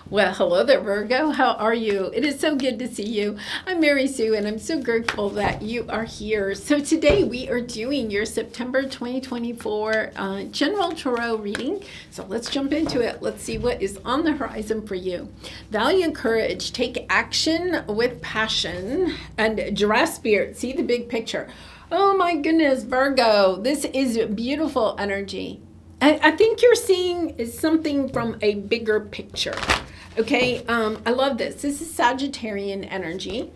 Well, hello there, Virgo. How are you? It is so good to see you. I'm Mary Sue, and I'm so grateful that you are here. So today we are doing your September 2024 General Tarot reading. So let's jump into it. Let's see what is on the horizon for you. Value and courage. Take action with passion. And Giraffe Spirit. See the big picture. Oh my goodness, Virgo. This is beautiful energy. I think you're seeing something from a bigger picture. Okay, I love this. This is Sagittarian energy.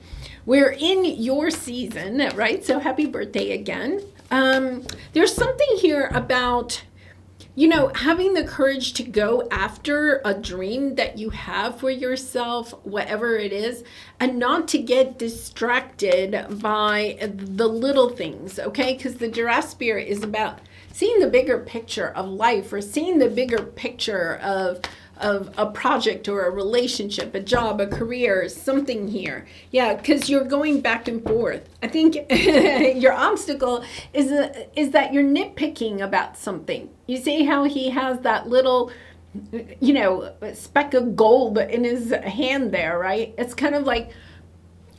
We're in your season, right? So happy birthday again. There's something here about, having the courage to go after a dream that you have for yourself, whatever it is, and not to get distracted by the little things, okay? Because the Giraffe Spirit is about seeing the bigger picture of life, or seeing the bigger picture of a project or a relationship, a job, a career, something here. Yeah, because you're going back and forth. I think your obstacle is that you're nitpicking about something. You see how he has that little, speck of gold in his hand there, right? It's kind of like,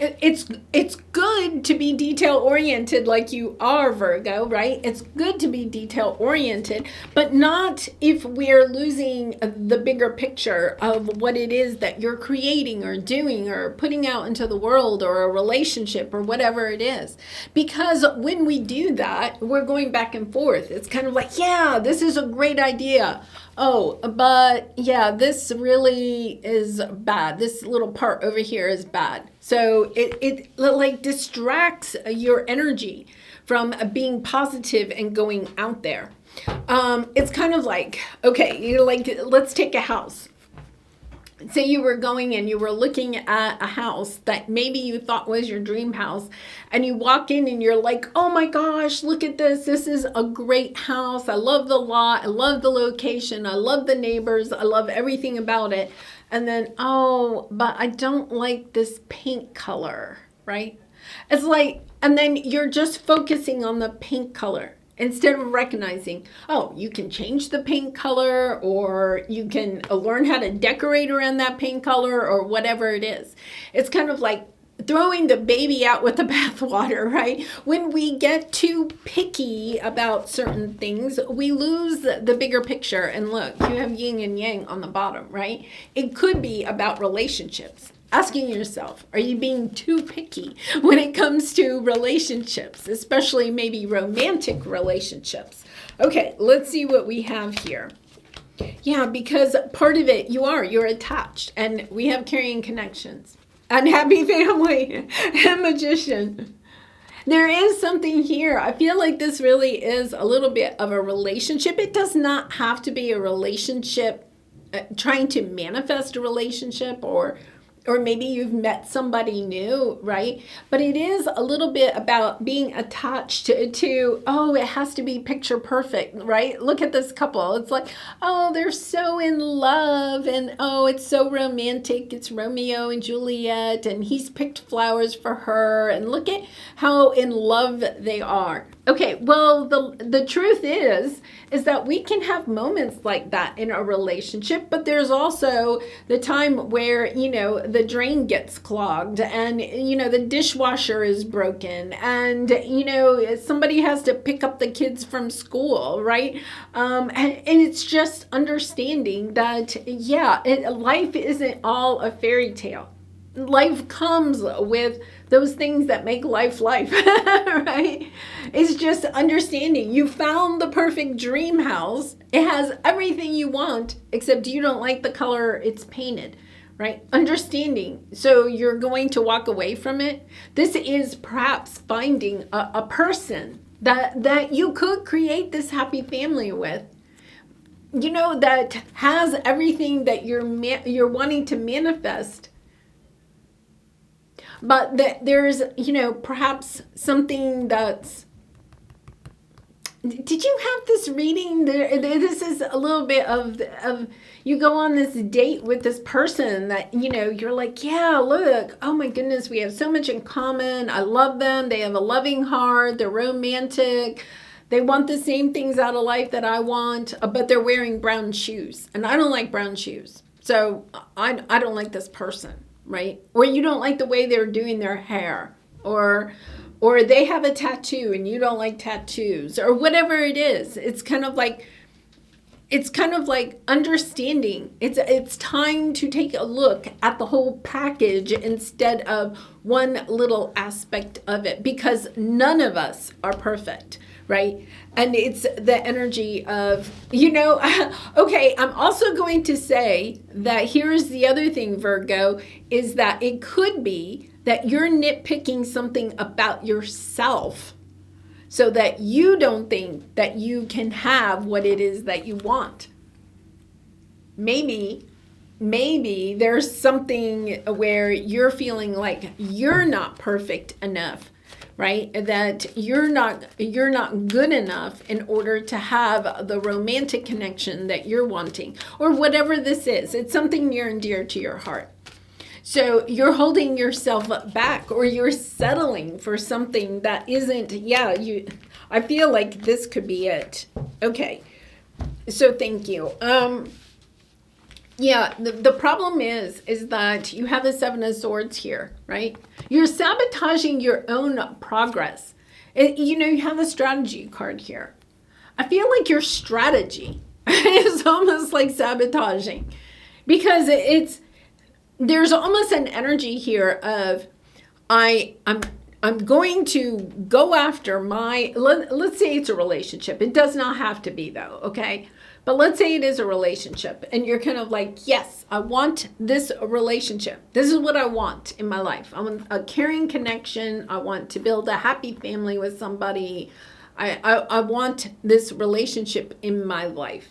it's good to be detail oriented like you are, Virgo, right? It's good to be detail oriented, but not if we're losing the bigger picture of what it is that you're creating or doing or putting out into the world, or a relationship or whatever it is. Because when we do that, we're going back and forth. It's kind of like, yeah, this is a great idea. Oh, but yeah, this really is bad. This little part over here is bad. So it like distracts your energy from being positive and going out there. It's kind of like, okay, let's take a house. Say you were going and you were looking at a house that maybe you thought was your dream house, and you walk in and you're like, oh my gosh, look at this. This is a great house. I love the lot. I love the location. I love the neighbors. I love everything about it. And then, oh, but I don't like this paint color, right? It's like, and then you're just focusing on the paint color, instead of recognizing, oh, you can change the paint color, or you can learn how to decorate around that paint color, or whatever it is. It's kind of like throwing the baby out with the bathwater, right? When we get too picky about certain things, we lose the bigger picture. And look, you have yin and yang on the bottom, right? It could be about relationships. Asking yourself, are you being too picky when it comes to relationships, especially maybe romantic relationships? Okay, let's see what we have here. Yeah, because part of it, you're attached, and we have carrying connections. Unhappy family and magician. There is something here. I feel like this really is a little bit of a relationship. It does not have to be a relationship, trying to manifest a relationship, or maybe you've met somebody new, right? But it is a little bit about being attached to, oh, it has to be picture perfect, right? Look at this couple. It's like, oh, they're so in love, and oh, it's so romantic. It's Romeo and Juliet, and he's picked flowers for her, and look at how in love they are. Okay, well, the truth is that we can have moments like that in a relationship, but there's also the time where, the drain gets clogged, and, the dishwasher is broken, and, somebody has to pick up the kids from school, right? And it's just understanding that, yeah, life isn't all a fairy tale. Life comes with those things that make life, right? It's just understanding you found the perfect dream house. It has everything you want, except you don't like the color it's painted, right? Understanding. So you're going to walk away from it. This is perhaps finding a person that you could create this happy family with, that has everything that you're wanting to manifest. But there's, perhaps something that's, did you have this reading? This is a little bit of you go on this date with this person that, you're like, yeah, look, oh my goodness, we have so much in common. I love them. They have a loving heart. They're romantic. They want the same things out of life that I want, but they're wearing brown shoes. And I don't like brown shoes. So I don't like this person, right? Or you don't like the way they're doing their hair, or they have a tattoo and you don't like tattoos, or whatever it is. It's kind of like understanding. It's time to take a look at the whole package instead of one little aspect of it, because none of us are perfect, right? And it's the energy of, okay, I'm also going to say that here's the other thing, Virgo, is that it could be that you're nitpicking something about yourself so that you don't think that you can have what it is that you want. Maybe there's something where you're feeling like you're not perfect enough, right? That you're not good enough in order to have the romantic connection that you're wanting, or whatever this is. It's something near and dear to your heart. So you're holding yourself back, or you're settling for something that isn't, I feel like this could be it. Okay. So thank you. The problem is that you have the Seven of Swords here, right? You're sabotaging your own progress. You have a strategy card here. I feel like your strategy is almost like sabotaging, because there's almost an energy here of I'm going to go after let's say it's a relationship. It does not have to be though, okay? But let's say it is a relationship and you're kind of like, yes, I want this relationship. This is what I want in my life. I want a caring connection. I want to build a happy family with somebody. I want this relationship in my life.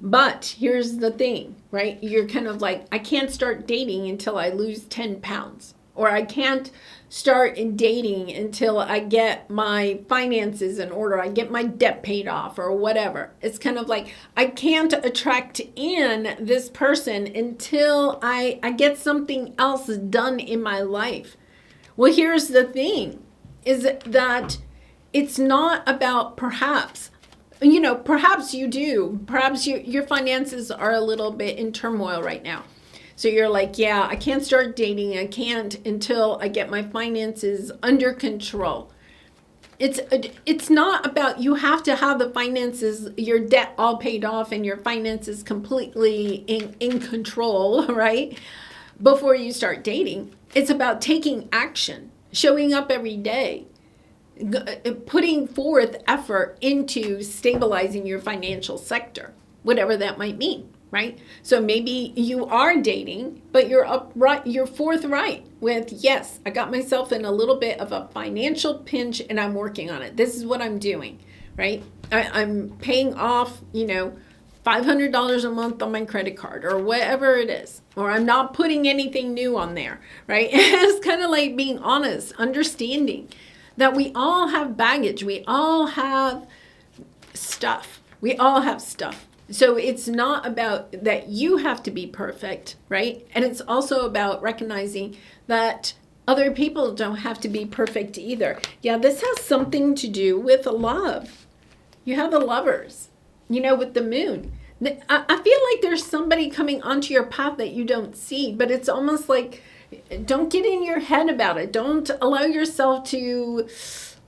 But here's the thing, right? You're kind of like, I can't start dating until I lose 10 pounds. Or I can't start dating until I get my finances in order. I get my debt paid off or whatever. It's kind of like, I can't attract in this person until I get something else done in my life. Well, here's the thing, is that it's not about perhaps you do. Perhaps your finances are a little bit in turmoil right now. So you're like, yeah, I can't start dating. I can't until I get my finances under control. It's not about you have to have the finances, your debt all paid off and your finances completely in control, right? Before you start dating. It's about taking action, showing up every day, putting forth effort into stabilizing your financial sector, whatever that might mean, right? So maybe you are dating, but you're forthright with, yes, I got myself in a little bit of a financial pinch and I'm working on it. This is what I'm doing, right? I'm paying off, $500 a month on my credit card or whatever it is, or I'm not putting anything new on there, right? It's kind of like being honest, understanding that we all have baggage. We all have stuff. So it's not about that you have to be perfect, right? And it's also about recognizing that other people don't have to be perfect either. Yeah, this has something to do with love. You have the Lovers, with the moon. I feel like there's somebody coming onto your path that you don't see, but it's almost like, don't get in your head about it. Don't allow yourself to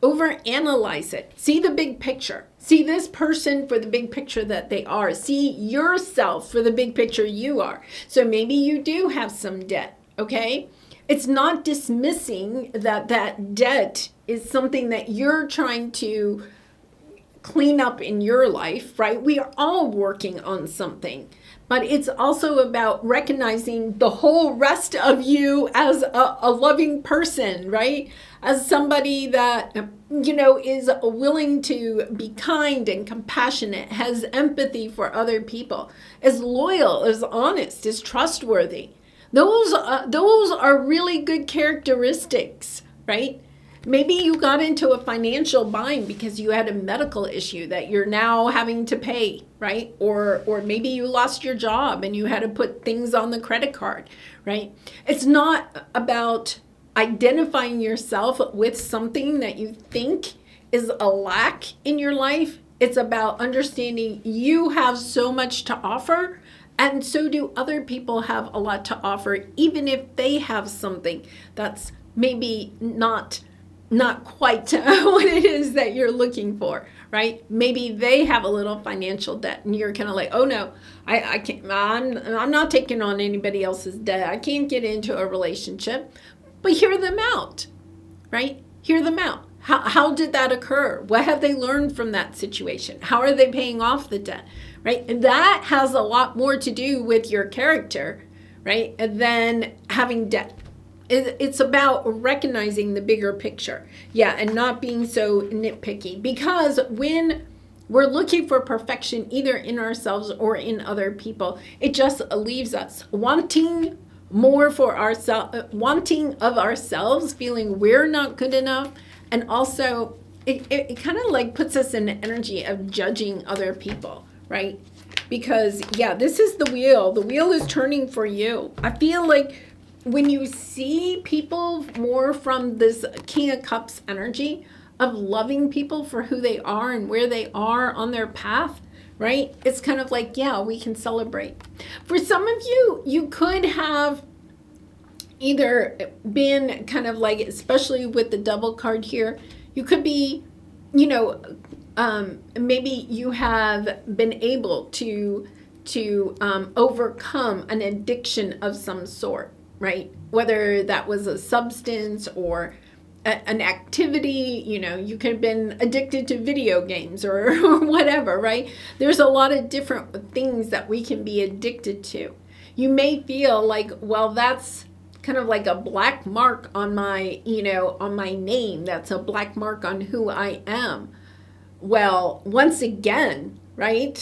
overanalyze it. See the big picture. See this person for the big picture that they are. See yourself for the big picture you are. So maybe you do have some debt, okay? It's not dismissing that debt is something that you're trying to clean up in your life, right? We are all working on something. But it's also about recognizing the whole rest of you as a loving person, right? As somebody that, is willing to be kind and compassionate, has empathy for other people, is loyal, is honest, is trustworthy. Those are really good characteristics, right? Maybe you got into a financial bind because you had a medical issue that you're now having to pay, right? Or maybe you lost your job and you had to put things on the credit card, right? It's not about identifying yourself with something that you think is a lack in your life. It's about understanding you have so much to offer And so do other people have a lot to offer, even if they have something that's maybe not quite what it is that you're looking for, right? Maybe they have a little financial debt and you're kind of like, oh no, I can't, I'm not taking on anybody else's debt. I can't get into a relationship. But hear them out, right? Hear them out. How did that occur? What have they learned from that situation? How are they paying off the debt, right? And that has a lot more to do with your character, right, than having debt. It's about recognizing the bigger picture, and not being so nitpicky. Because when we're looking for perfection, either in ourselves or in other people, it just leaves us wanting more for ourselves, wanting of ourselves, feeling we're not good enough. And also, it kind of like puts us in the energy of judging other people, right? Because, this is the wheel. The wheel is turning for you. I feel like when you see people more from this King of Cups energy of loving people for who they are and where they are on their path, right? It's kind of like, we can celebrate. For some of you, you could have either been kind of like, especially with the double card here, you could be, maybe you have been able to overcome an addiction of some sort, right? Whether that was a substance or an activity, you could have been addicted to video games or whatever, right? There's a lot of different things that we can be addicted to. You may feel like, well, that's kind of like a black mark on my, on my name. That's a black mark on who I am. Well, once again, right?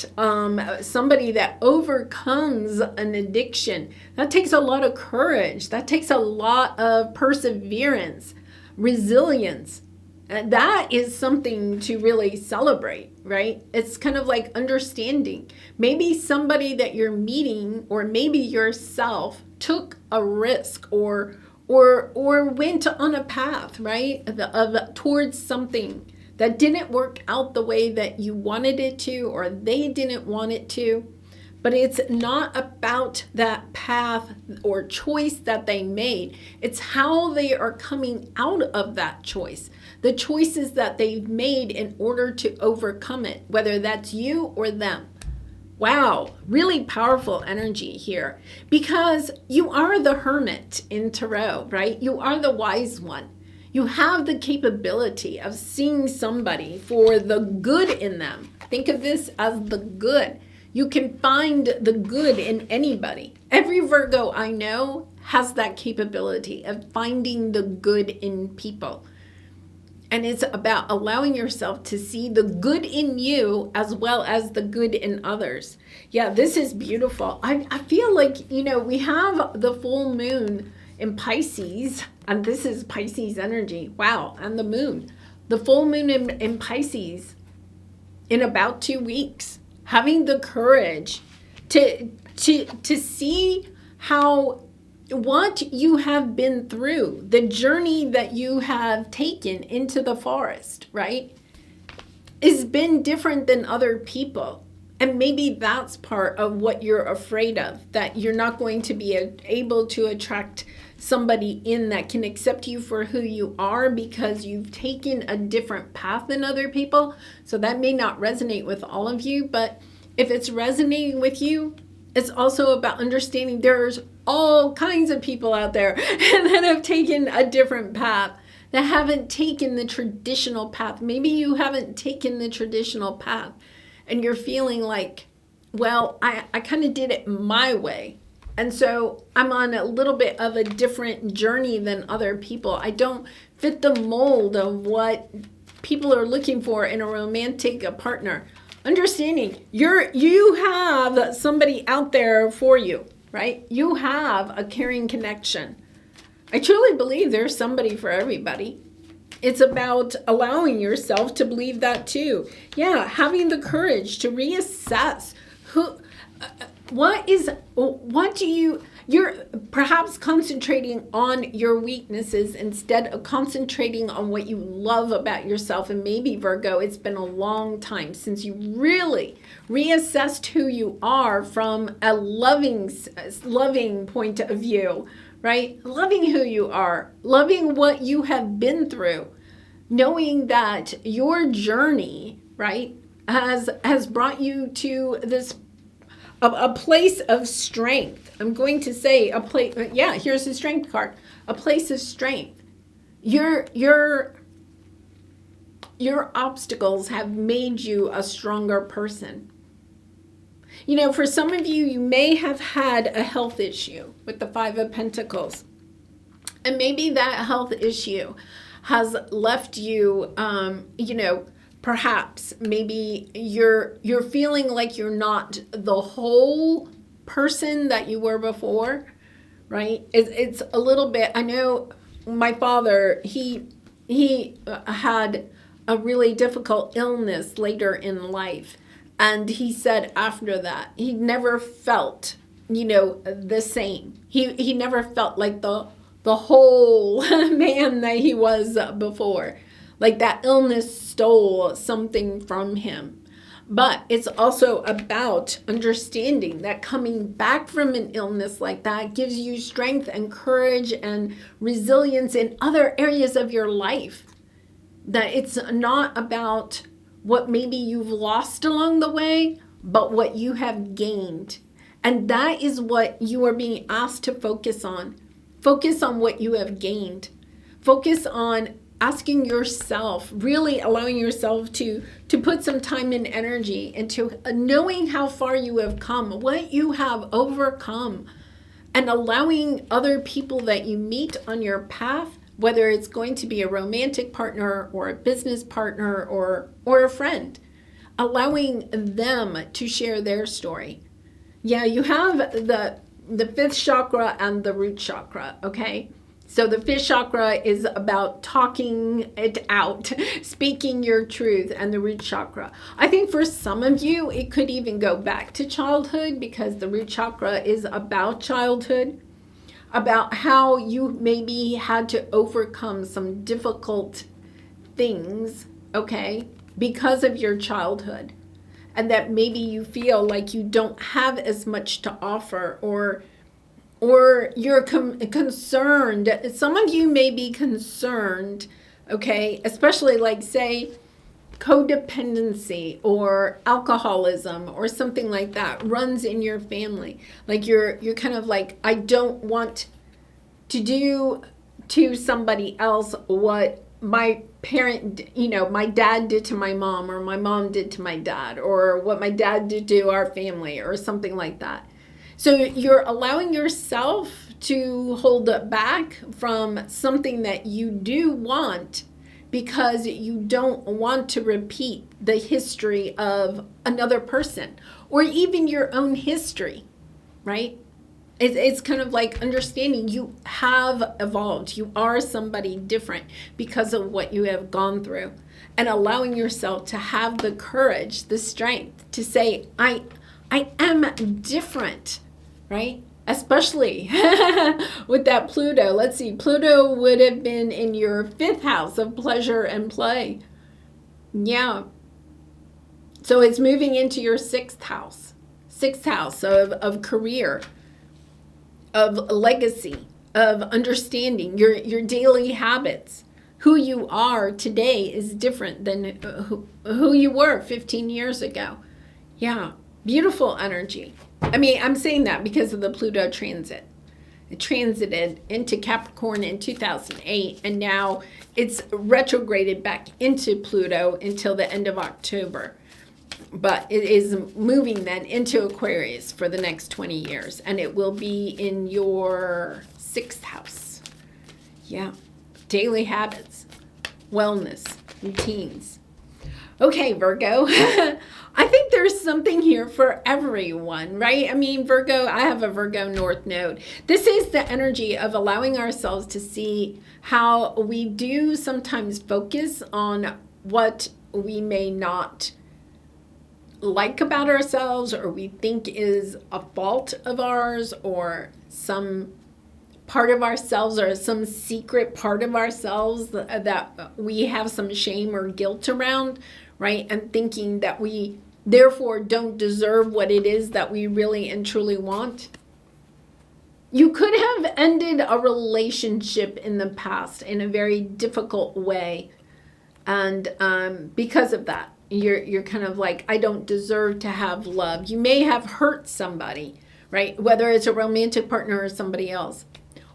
Somebody that overcomes an addiction, that takes a lot of courage. That takes a lot of perseverance, resilience. That is something to really celebrate, right? It's kind of like understanding. Maybe somebody that you're meeting, or maybe yourself, took a risk or went on a path, right, of towards something that didn't work out the way that you wanted it to, or they didn't want it to. But it's not about that path or choice that they made. It's how they are coming out of that choice. The choices that they've made in order to overcome it, whether that's you or them. Wow, really powerful energy here. Because you are the hermit in tarot, right? You are the wise one. You have the capability of seeing somebody for the good in them. Think of this as the good. You can find the good in anybody. Every Virgo I know has that capability of finding the good in people. And it's about allowing yourself to see the good in you as well as the good in others. Yeah, this is beautiful. I feel like, we have the full moon in Pisces, and this is Pisces energy. Wow, and the moon. The full moon in Pisces in about 2 weeks. Having the courage to see how what you have been through, the journey that you have taken into the forest, right, has been different than other people. And maybe that's part of what you're afraid of, that you're not going to be able to attract somebody in that can accept you for who you are because you've taken a different path than other people. So that may not resonate with all of you, but if it's resonating with you, it's also about understanding there's all kinds of people out there that have taken a different path, that haven't taken the traditional path. Maybe you haven't taken the traditional path and you're feeling like, well, I kind of did it my way. And so I'm on a little bit of a different journey than other people. I don't fit the mold of what people are looking for in a romantic partner. Understanding you have somebody out there for you, right? You have a caring connection. I truly believe there's somebody for everybody. It's about allowing yourself to believe that too. Yeah, having the courage to reassess what do you you're perhaps concentrating on your weaknesses instead of concentrating on what you love about yourself. And maybe, Virgo, it's been a long time since you really reassessed who you are from a loving point of view, right? Loving who you are, loving what you have been through, knowing that your journey, right, has brought you to this a place of strength. I'm going to say a place. Yeah, here's the strength card. A place of strength. Your obstacles have made you a stronger person. You know, for some of you, you may have had a health issue with the Five of Pentacles. And maybe that health issue has left you, perhaps maybe you're feeling like you're not the whole person that you were before, right? It's a little bit, I know my father, he had a really difficult illness later in life. And he said after that, he never felt, the same. He never felt like the whole man that he was before. Like that illness stole something from him. But it's also about understanding that coming back from an illness like that gives you strength and courage and resilience in other areas of your life. That it's not about what maybe you've lost along the way, but what you have gained. And that is what you are being asked to focus on. Focus on what you have gained. Focus on asking yourself, really allowing yourself to put some time and energy into knowing how far you have come, what you have overcome, and allowing other people that you meet on your path, whether it's going to be a romantic partner or a business partner or a friend, allowing them to share their story. Yeah, you have the fifth chakra and the root chakra, okay? So the fifth chakra is about talking it out, speaking your truth, and the root chakra. I think for some of you, it could even go back to childhood because the root chakra is about childhood, about how you maybe had to overcome some difficult things, okay, because of your childhood. And that maybe you feel like you don't have as much to offer or you're concerned. Some of you may be concerned, okay, especially like say codependency or alcoholism or something like that runs in your family. Like you're kind of like, I don't want to do to somebody else what my parent, my dad did to my mom or my mom did to my dad or what my dad did to our family or something like that. So you're allowing yourself to hold it back from something that you do want because you don't want to repeat the history of another person or even your own history, right? It's kind of like understanding you have evolved. You are somebody different because of what you have gone through, and allowing yourself to have the courage, the strength to say, I am different, right? Especially with that Pluto. Let's see, Pluto would have been in your fifth house of pleasure and play. Yeah. So it's moving into your sixth house of career, of legacy, of understanding your daily habits. Who you are today is different than who you were 15 years ago. Yeah, beautiful energy. I mean, I'm saying that because of the Pluto transit. It transited into Capricorn in 2008, and now it's retrograded back into Pluto until the end of October. But it is moving then into Aquarius for the next 20 years, and it will be in your sixth house. Yeah, daily habits, wellness, routines. Okay, Virgo, I think there's something here for everyone, right? I mean, Virgo, I have a Virgo North Node. This is the energy of allowing ourselves to see how we do sometimes focus on what we may not like about ourselves, or we think is a fault of ours, or some part of ourselves, or some secret part of ourselves that we have some shame or guilt around, right? And thinking that we therefore don't deserve what it is that we really and truly want. You could have ended a relationship in the past in a very difficult way. And because of that, you're kind of like, I don't deserve to have love. You may have hurt somebody, right? Whether it's a romantic partner or somebody else.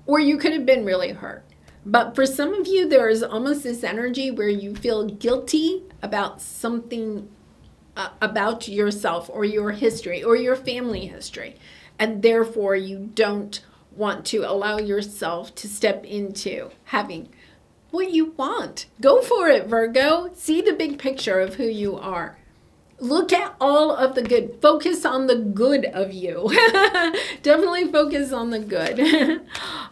Or you could have been really hurt. But for some of you, there is almost this energy where you feel guilty about something about yourself or your history or your family history. And therefore, you don't want to allow yourself to step into having what you want. Go for it, Virgo. See the big picture of who you are. Look at all of the good. Focus on the good of you. Definitely focus on the good.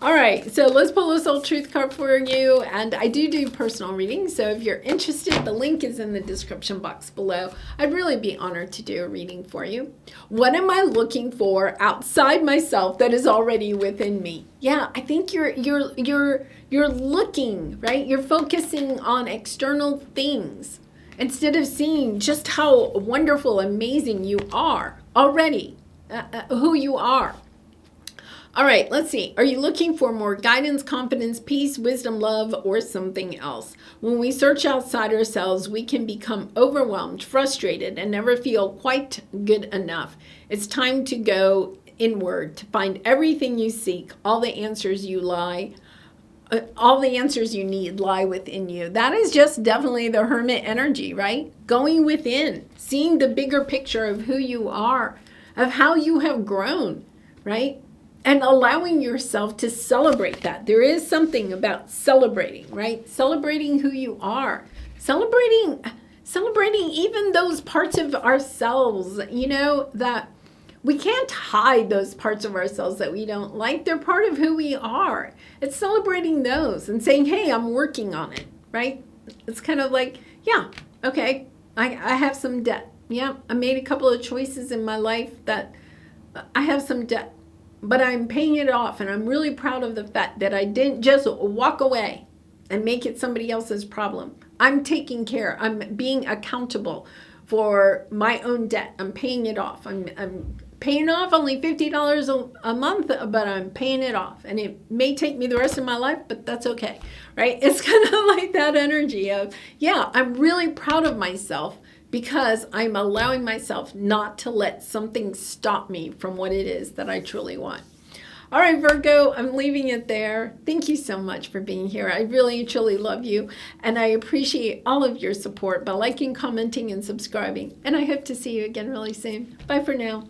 All right, so let's pull a soul truth card for you. And I do personal readings, so if you're interested, the link is in the description box below. I'd really be honored to do a reading for you. What am I looking for outside myself that is already within me? Yeah, I think you're looking, right? You're focusing on external things, instead of seeing just how wonderful, amazing you are already, who you are. All right, let's see. Are you looking for more guidance, confidence, peace, wisdom, love, or something else? When we search outside ourselves, we can become overwhelmed, frustrated, and never feel quite good enough. It's time to go inward to find everything you seek, all the answers you need lie within you. That is just definitely the hermit energy, right? Going within, seeing the bigger picture of who you are, of how you have grown, right? And allowing yourself to celebrate that. There is something about celebrating, right? Celebrating who you are. Celebrating even those parts of ourselves, that we can't hide those parts of ourselves that we don't like. They're part of who we are. It's celebrating those and saying, hey, I'm working on it, right? It's kind of like, yeah, okay, I have some debt. Yeah, I made a couple of choices in my life that I have some debt, but I'm paying it off. And I'm really proud of the fact that I didn't just walk away and make it somebody else's problem. I'm taking care. I'm being accountable for my own debt. I'm paying it off. I'm paying off only $50 a month, but I'm paying it off. And it may take me the rest of my life, but that's okay, right? It's kind of like that energy of, yeah, I'm really proud of myself because I'm allowing myself not to let something stop me from what it is that I truly want. All right, Virgo, I'm leaving it there. Thank you so much for being here. I really, truly love you. And I appreciate all of your support by liking, commenting, and subscribing. And I hope to see you again really soon. Bye for now.